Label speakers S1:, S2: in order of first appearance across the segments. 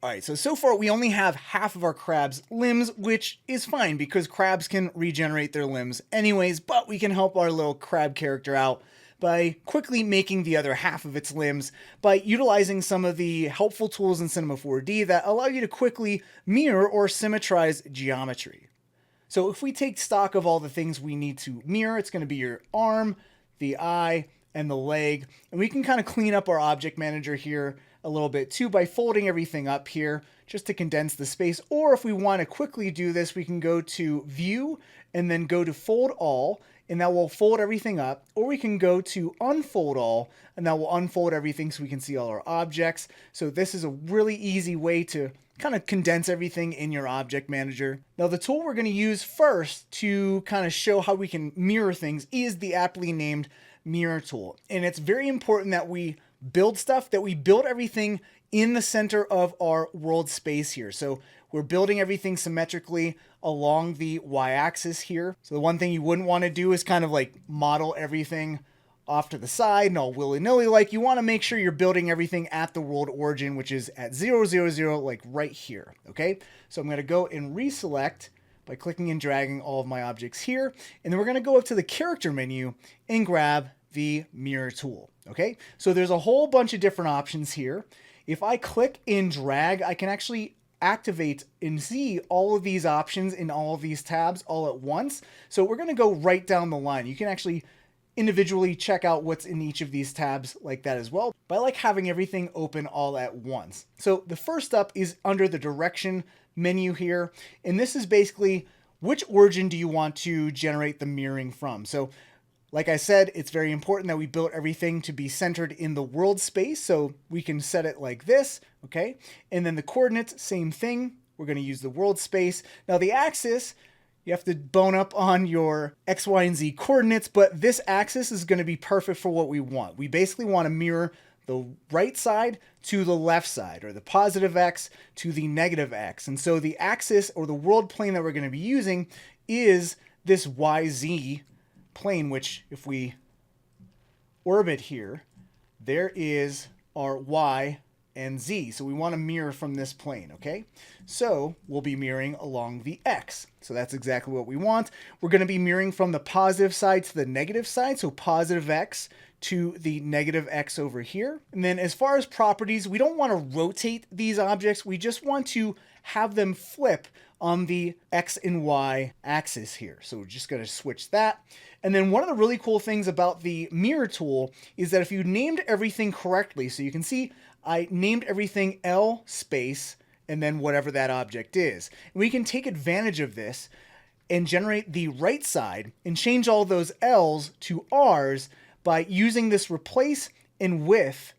S1: All right, so far we only have half of our crab's limbs, which is fine because crabs can regenerate their limbs anyways, but we can help our little crab character out by quickly making the other half of its limbs by utilizing some of the helpful tools in Cinema 4D that allow you to quickly mirror or symmetrize geometry. So if we take stock of all the things we need to mirror, it's going to be your arm, the eye, and the leg, and we can kind of clean up our object manager here a little bit too by folding everything up here just to condense the space. Or if we want to quickly do this, we can go to View and then go to Fold All, and that will fold everything up. Or we can go to Unfold All, and that will unfold everything so we can see all our objects. So this is a really easy way to kind of condense everything in your object manager. Now the tool we're going to use first to kind of show how we can mirror things is the aptly named mirror tool. And it's very important that we build stuff, that we build everything in the center of our world space here. So we're building everything symmetrically along the y-axis here. So the one thing you wouldn't want to do is kind of like model everything off to the side and all willy-nilly. Like, you want to make sure you're building everything at the world origin, which is at 0, 0, 0, like right here. Okay, so I'm going to go and reselect by clicking and dragging all of my objects here. And then we're going to go up to the character menu and grab the mirror tool. Okay, so there's a whole bunch of different options here. If I click and drag, I can actually activate and see all of these options in all of these tabs all at once. So we're going to go right down the line. You can actually individually check out what's in each of these tabs like that as well. But I like having everything open all at once. So the first up is under the direction menu here. And this is basically which origin do you want to generate the mirroring from. So like I said, it's very important that we build everything to be centered in the world space. So we can set it like this, okay? And then the coordinates, same thing. We're going to use the world space. Now the axis, you have to bone up on your X, Y, and Z coordinates, but this axis is going to be perfect for what we want. We basically want to mirror the right side to the left side, or the positive X to the negative X. And so the axis, or the world plane that we're going to be using, is this YZ plane, which if we orbit here, there is our Y and Z. So we want to mirror from this plane, okay? So we'll be mirroring along the X. So that's exactly what we want. We're going to be mirroring from the positive side to the negative side. So positive X to the negative X over here. And then as far as properties, we don't want to rotate these objects. We just want to have them flip on the X and Y axis here. So we're just going to switch that. And then one of the really cool things about the mirror tool is that if you named everything correctly, so you can see I named everything L space and then whatever that object is. And we can take advantage of this and generate the right side and change all those L's to R's by using this replace and with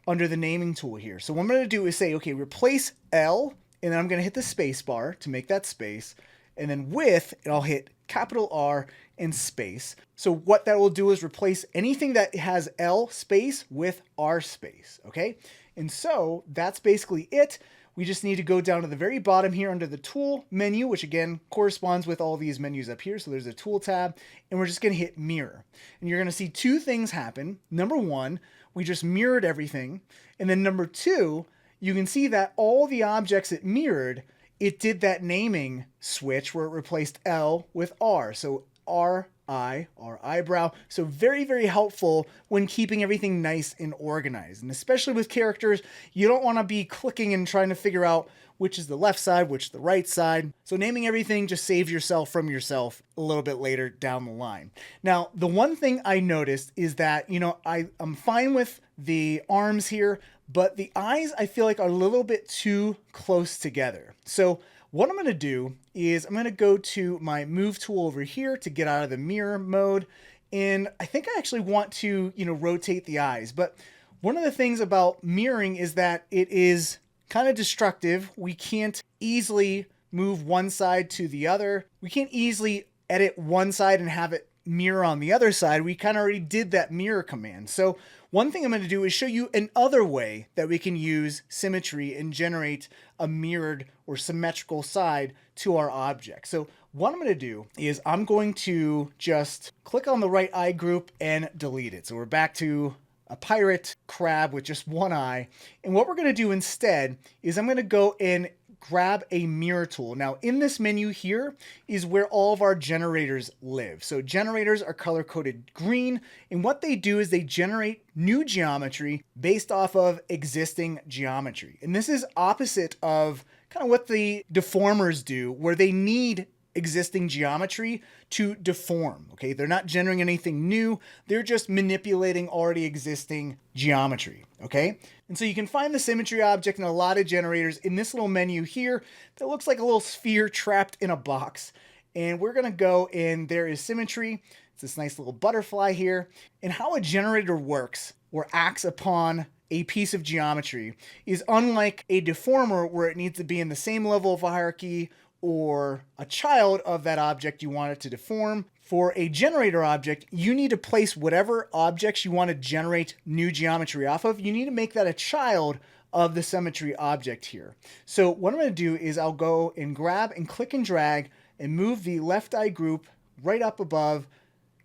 S1: under the naming tool here. So what I'm going to do is say, okay, replace L, and then I'm going to hit the space bar to make that space, and then with, and I'll hit capital R and space. So what that will do is replace anything that has L space with R space, okay? And so that's basically it. We just need to go down to the very bottom here under the tool menu, which again corresponds with all these menus up here. So there's a tool tab, and we're just going to hit mirror. And you're going to see two things happen. Number one, we just mirrored everything. And then number two, you can see that all the objects it mirrored, it did that naming switch where it replaced L with R. So R, I, our eyebrow. So very, very helpful when keeping everything nice and organized. And especially with characters, you don't want to be clicking and trying to figure out which is the left side, which is the right side. So naming everything just saves yourself from yourself a little bit later down the line. Now, the one thing I noticed is that, you know, I'm fine with the arms here, but the eyes I feel like are a little bit too close together. So what I'm going to do is I'm going to go to my move tool over here to get out of the mirror mode. And I think I actually want to, you know, rotate the eyes. But one of the things about mirroring is that it is kind of destructive. We can't easily move one side to the other. We can't easily edit one side and have it mirror on the other side. We kind of already did that mirror command. So one thing I'm going to do is show you another way that we can use symmetry and generate a mirrored or symmetrical side to our object. So what I'm going to do is I'm going to just click on the right eye group and delete it. So we're back to a pirate crab with just one eye. And what we're going to do instead is I'm going to go and grab a mirror tool. Now in this menu here is where all of our generators live. So generators are color coded green, and what they do is they generate new geometry based off of existing geometry. And this is opposite of kind of what the deformers do, where they need existing geometry to deform. Okay, they're not generating anything new, they're just manipulating already existing geometry. Okay, and so you can find the symmetry object in a lot of generators in this little menu here that looks like a little sphere trapped in a box. And we're gonna go and there is symmetry. It's this nice little butterfly here. And how a generator works or acts upon a piece of geometry is unlike a deformer where it needs to be in the same level of hierarchy or a child of that object you want it to deform. For a generator object, you need to place whatever objects you want to generate new geometry off of. You need to make that a child of the symmetry object here. So what I'm going to do is I'll go and grab and click and drag and move the left eye group right up above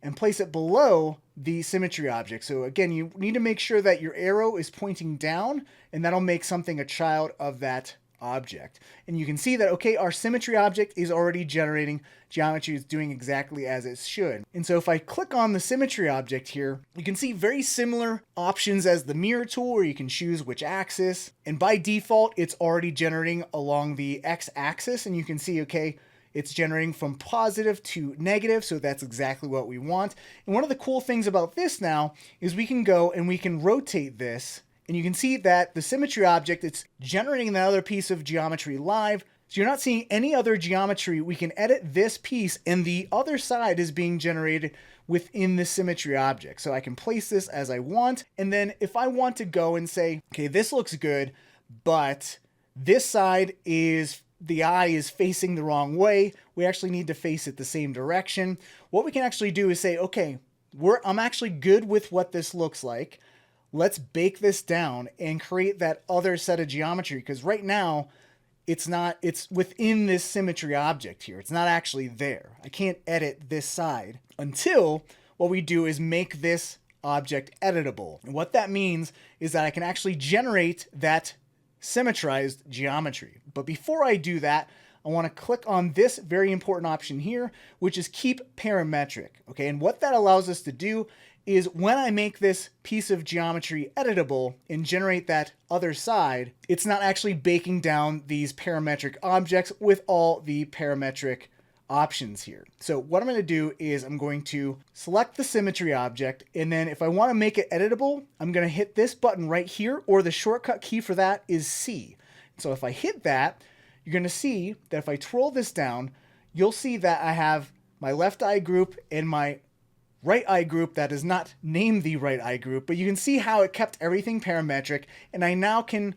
S1: and place it below the symmetry object. So again, you need to make sure that your arrow is pointing down, and that'll make something a child of that object. And you can see that, okay, our symmetry object is already generating geometry. It's doing exactly as it should. And so if I click on the symmetry object here, you can see very similar options as the mirror tool, where you can choose which axis. And by default, it's already generating along the x-axis. And you can see, okay, it's generating from positive to negative, so that's exactly what we want. And one of the cool things about this now is we can go and we can rotate this, and you can see that the symmetry object, it's generating another piece of geometry live. So you're not seeing any other geometry. We can edit this piece, and the other side is being generated within the symmetry object. So I can place this as I want, and then if I want to go and say, okay, this looks good, but this side is the eye is facing the wrong way, we actually need to face it the same direction. What we can actually do is say, okay, I'm actually good with what this looks like. Let's bake this down and create that other set of geometry, because right now it's within this symmetry object here. It's not actually there. I can't edit this side until what we do is make this object editable. And what that means is that I can actually generate that symmetrized geometry. But before I do that, I want to click on this very important option here, which is keep parametric. Okay, and what that allows us to do is when I make this piece of geometry editable and generate that other side, it's not actually baking down these parametric objects with all the parametric options here. So what I'm going to do is I'm going to select the symmetry object, and then if I want to make it editable, I'm going to hit this button right here, or the shortcut key for that is C. So if I hit that, you're going to see that if I twirl this down, you'll see that I have my left eye group and my right eye group that is not named the right eye group, but you can see how it kept everything parametric, and I now can,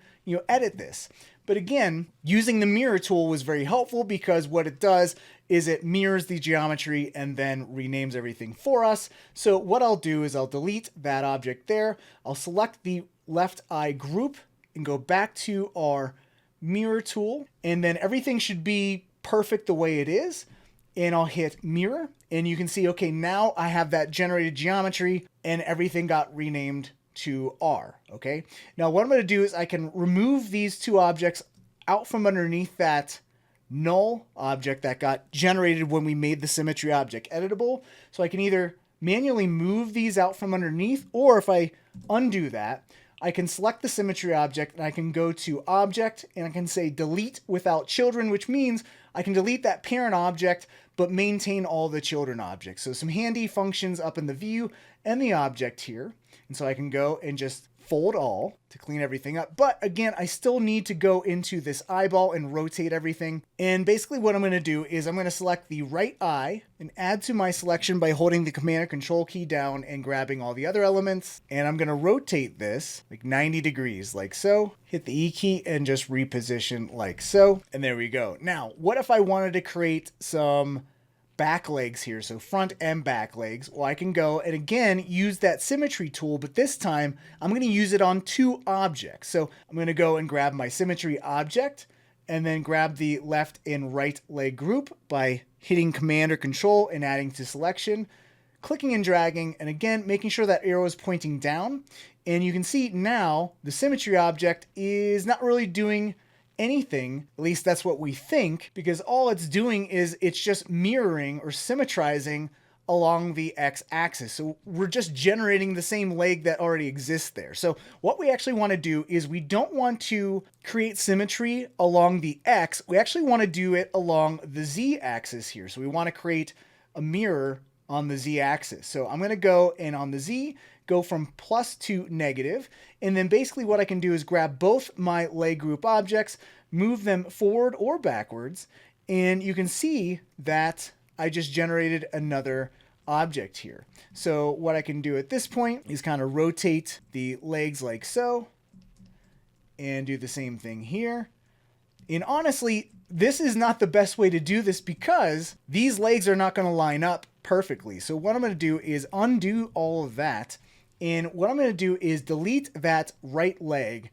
S1: edit this. But again, using the mirror tool was very helpful, because what it does is it mirrors the geometry and then renames everything for us. So what I'll do is I'll delete that object there. I'll select the left eye group and go back to our mirror tool, and then everything should be perfect the way it is. And I'll hit mirror, and you can see, okay, now I have that generated geometry and everything got renamed to R. Okay, now what I'm going to do is I can remove these two objects out from underneath that null object that got generated when we made the symmetry object editable. So I can either manually move these out from underneath, or if I undo that, I can select the symmetry object and I can go to object and I can say delete without children, which means I can delete that parent object but maintain all the children objects. So some handy functions up in the view and the object here. And so I can go and just fold all to clean everything up. But again, I still need to go into this eyeball and rotate everything. And basically what I'm going to do is I'm going to select the right eye and add to my selection by holding the Command or Control key down and grabbing all the other elements. And I'm going to rotate this like 90 degrees like so. Hit the E key and just reposition like so. And there we go. Now, what if I wanted to create some back legs here, so front and back legs? Well, I can go and again use that symmetry tool, but this time I'm going to use it on two objects. So I'm going to go and grab my symmetry object and then grab the left and right leg group by hitting Command or Control and adding to selection. clicking and dragging, and again, making sure that arrow is pointing down. And you can see now the symmetry object is not really doing anything, at least that's what we think, because all it's doing is it's just mirroring or symmetrizing along the x-axis. So we're just generating the same leg that already exists there. So what we actually want to do is we don't want to create symmetry along the x, we actually want to do it along the z-axis here. So we want to create a mirror on the z-axis. So I'm going to go and on the z, go from plus to negative, and then basically what I can do is grab both my leg group objects, move them forward or backwards, and you can see that I just generated another object here. So what I can do at this point is kind of rotate the legs like so, and do the same thing here. And honestly, this is not the best way to do this because these legs are not going to line up perfectly. So what I'm going to do is undo all of that. And what I'm going to do is delete that right leg.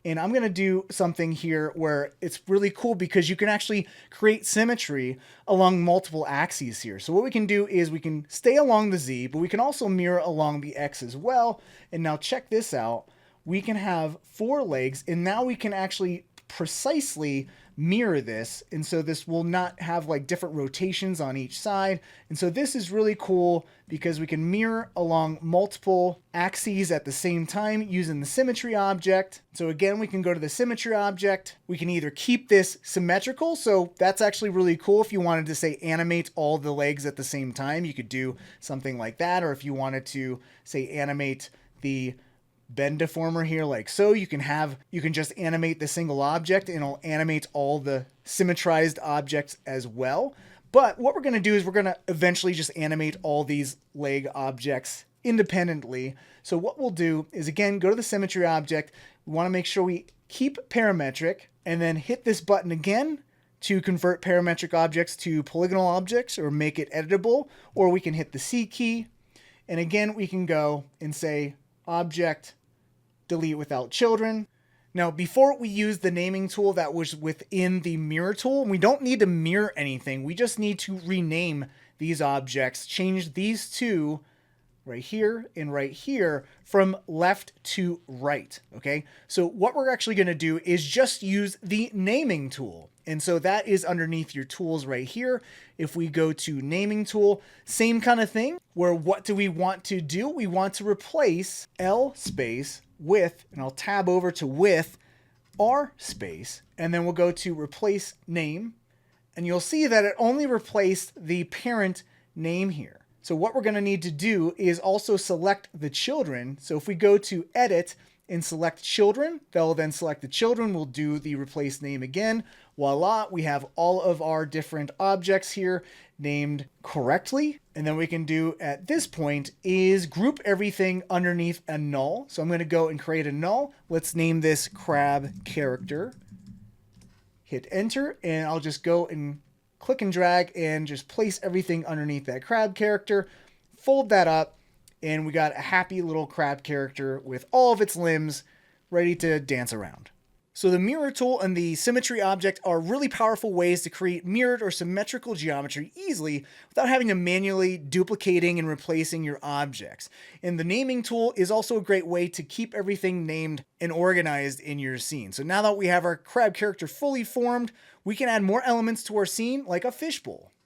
S1: And I'm going to do something here where it's really cool because you can actually create symmetry along multiple axes here. So what we can do is we can stay along the Z, but we can also mirror along the X as well. And now check this out. We can have 4 legs, and now we can actually precisely mirror this, and so this will not have like different rotations on each side. And so this is really cool because we can mirror along multiple axes at the same time using the symmetry object. So again, we can go to the symmetry object. We can either keep this symmetrical, so that's actually really cool. If you wanted to say animate all the legs at the same time, you could do something like that. Or if you wanted to say animate the bend deformer here like so, you can just animate the single object and it'll animate all the symmetrized objects as well. But what we're going to do is we're going to eventually just animate all these leg objects independently. So what we'll do is, again, go to the symmetry object. We want to make sure we keep parametric and then hit this button again to convert parametric objects to polygonal objects or make it editable, or we can hit the C key. And again, we can go and say object delete without children. Now, before we use the naming tool that was within the mirror tool, we don't need to mirror anything. We just need to rename these objects, change these two right here and right here from left to right, okay? So what we're actually gonna do is just use the naming tool. And so that is underneath your tools right here. If we go to naming tool, same kind of thing, where what do we want to do? We want to replace L space with, and I'll tab over to with, R space, and then we'll go to replace name, and you'll see that it only replaced the parent name here. So what we're going to need to do is also select the children. So if we go to edit and select children, they'll then select the children. We'll do the replace name again. Voila, we have all of our different objects here named correctly. And then we can do at this point is group everything underneath a null. So I'm going to go and create a null. Let's name this crab character. Hit enter, and I'll just go and click and drag and just place everything underneath that crab character, fold that up, and we got a happy little crab character with all of its limbs ready to dance around. So the mirror tool and the symmetry object are really powerful ways to create mirrored or symmetrical geometry easily without having to manually duplicating and replacing your objects. And the naming tool is also a great way to keep everything named and organized in your scene. So now that we have our crab character fully formed, we can add more elements to our scene like a fishbowl.